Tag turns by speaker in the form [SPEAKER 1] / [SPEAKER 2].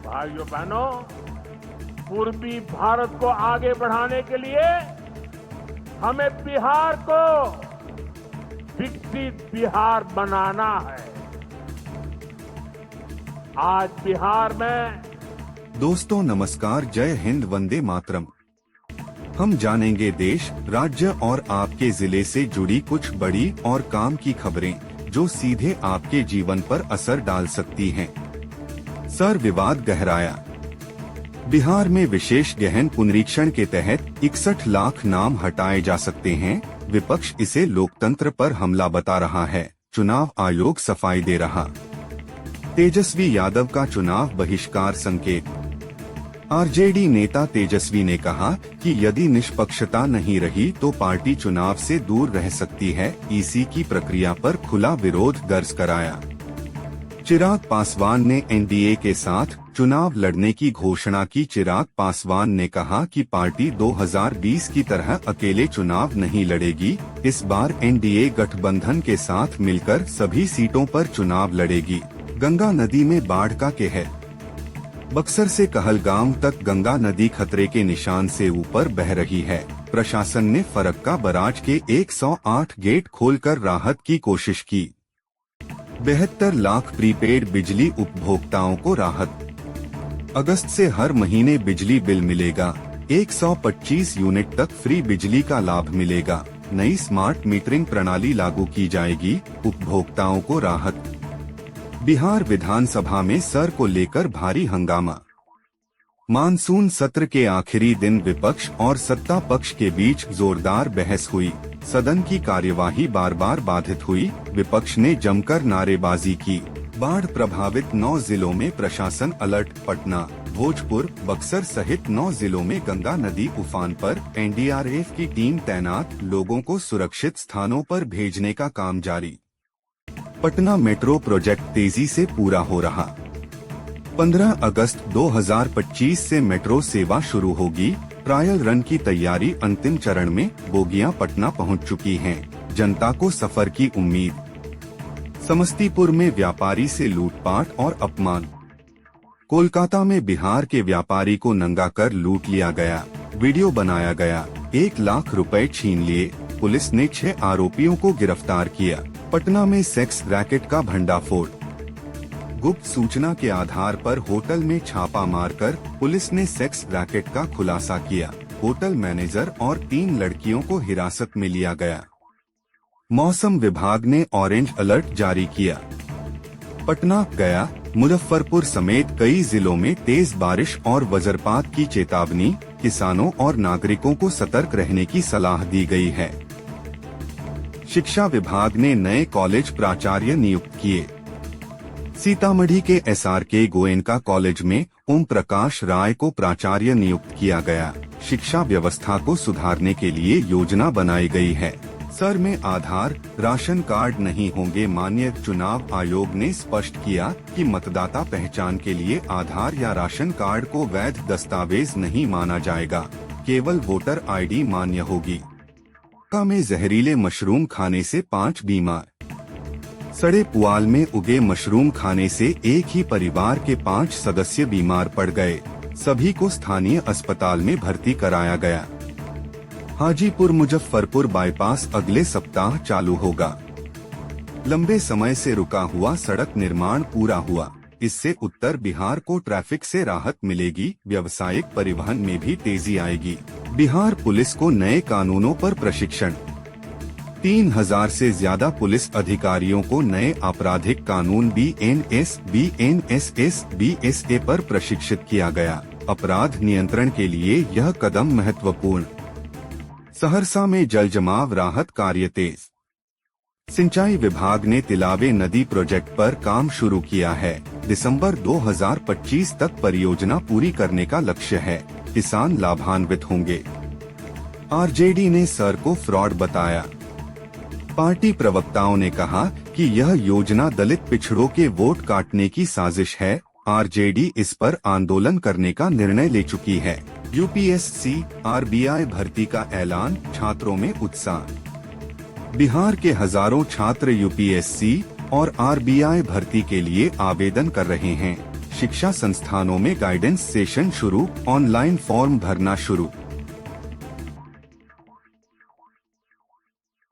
[SPEAKER 1] भाइयों बहनों, पूर्वी भारत को आगे बढ़ाने के लिए हमें बिहार को विकसित बिहार बनाना है। आज बिहार में
[SPEAKER 2] दोस्तों नमस्कार, जय हिंद, वंदे मातरम। हम जानेंगे देश, राज्य और आपके जिले से जुड़ी कुछ बड़ी और काम की खबरें जो सीधे आपके जीवन पर असर डाल सकती हैं। सर, विवाद गहराया। बिहार में विशेष गहन पुनरीक्षण के तहत 61 लाख नाम हटाए जा सकते हैं। विपक्ष इसे लोकतंत्र पर हमला बता रहा है। चुनाव आयोग सफाई दे रहा। तेजस्वी यादव का चुनाव बहिष्कार संकेत। आरजेडी नेता तेजस्वी ने कहा कि यदि निष्पक्षता नहीं रही तो पार्टी चुनाव से दूर रह सकती है। ईसी की प्रक्रिया पर खुला विरोध दर्ज कराया। चिराग पासवान ने एनडीए के साथ चुनाव लड़ने की घोषणा की। चिराग पासवान ने कहा कि पार्टी 2020 की तरह अकेले चुनाव नहीं लड़ेगी। इस बार एनडीए गठबंधन के साथ मिलकर सभी सीटों पर चुनाव लड़ेगी। गंगा नदी में बाढ़ का कहर। बक्सर से कहलगांव तक गंगा नदी खतरे के निशान से ऊपर बह रही है। प्रशासन ने फरक्का बराज के 108 गेट खोलकर राहत की कोशिश की। 72 लाख प्रीपेड बिजली उपभोक्ताओं को राहत। अगस्त से हर महीने बिजली बिल मिलेगा। 125 यूनिट तक फ्री बिजली का लाभ मिलेगा। नई स्मार्ट मीटरिंग प्रणाली लागू की जाएगी। उपभोक्ताओं को राहत। बिहार विधानसभा में सर को लेकर भारी हंगामा। मानसून सत्र के आखिरी दिन विपक्ष और सत्ता पक्ष के बीच जोरदार बहस हुई। सदन की कार्यवाही बार बार बाधित हुई। विपक्ष ने जमकर नारेबाजी की। बाढ़ प्रभावित 9 जिलों में प्रशासन अलर्ट। पटना, भोजपुर, बक्सर सहित 9 जिलों में गंगा नदी उफान पर। एनडीआरएफ की टीम तैनात। लोगों को सुरक्षित स्थानों पर भेजने का काम जारी। पटना मेट्रो प्रोजेक्ट तेजी से पूरा हो रहा। 15 अगस्त 2025 से मेट्रो सेवा शुरू होगी। ट्रायल रन की तैयारी अंतिम चरण में। बोगियां पटना पहुंच चुकी हैं। जनता को सफर की उम्मीद। समस्तीपुर में व्यापारी से लूटपाट और अपमान। कोलकाता में बिहार के व्यापारी को नंगा कर लूट लिया गया। वीडियो बनाया गया। 1 लाख रुपए छीन लिए। पुलिस ने 6 आरोपियों को गिरफ्तार किया। पटना में सेक्स रैकेट का भंडाफोड़। गुप्त सूचना के आधार पर होटल में छापा मारकर पुलिस ने सेक्स रैकेट का खुलासा किया। होटल मैनेजर और 3 लड़कियों को हिरासत में लिया गया। मौसम विभाग ने ऑरेंज अलर्ट जारी किया। पटना, गया, मुजफ्फरपुर समेत कई जिलों में तेज बारिश और वज्रपात की चेतावनी। किसानों और नागरिकों को सतर्क रहने की सलाह दी गई है। शिक्षा विभाग ने नए कॉलेज प्राचार्य नियुक्त किए। सीतामढ़ी के एसआरके गोयनका कॉलेज में ओम प्रकाश राय को प्राचार्य नियुक्त किया गया। शिक्षा व्यवस्था को सुधारने के लिए योजना बनाई गई है। सर में आधार, राशन कार्ड नहीं होंगे मान्य। चुनाव आयोग ने स्पष्ट किया कि मतदाता पहचान के लिए आधार या राशन कार्ड को वैध दस्तावेज नहीं माना जाएगा। केवल वोटर आईडी मान्य होगी। का में जहरीले मशरूम खाने से 5 बीमार। सड़े पुआल में उगे मशरूम खाने से एक ही परिवार के 5 सदस्य बीमार पड़ गए। सभी को स्थानीय अस्पताल में भर्ती कराया गया। हाजीपुर मुजफ्फरपुर बाईपास अगले सप्ताह चालू होगा। लंबे समय से रुका हुआ सड़क निर्माण पूरा हुआ। इससे उत्तर बिहार को ट्रैफिक से राहत मिलेगी। व्यावसायिक परिवहन में भी तेजी आएगी। बिहार पुलिस को नए कानूनों पर प्रशिक्षण। 3000 से ज्यादा पुलिस अधिकारियों को नए आपराधिक कानून BNS, BNSS, BSA पर प्रशिक्षित किया गया। अपराध नियंत्रण के लिए यह कदम महत्वपूर्ण। सहरसा में जल जमाव राहत कार्य तेज। सिंचाई विभाग ने तिलावे नदी प्रोजेक्ट पर काम शुरू किया है। दिसंबर 2025 तक परियोजना पूरी करने का लक्ष्य है। किसान लाभान्वित होंगे। आरजेडी ने सर को फ्रॉड बताया। पार्टी प्रवक्ताओं ने कहा कि यह योजना दलित पिछड़ों के वोट काटने की साजिश है। आरजेडी इस पर आंदोलन करने का निर्णय ले चुकी है। यूपीएससी, आरबीआई भर्ती का ऐलान। छात्रों में उत्साह। बिहार के हजारों छात्र यूपीएससी और आरबीआई भर्ती के लिए आवेदन कर रहे हैं। शिक्षा संस्थानों में गाइडेंस सेशन शुरू, ऑनलाइन फॉर्म भरना शुरू।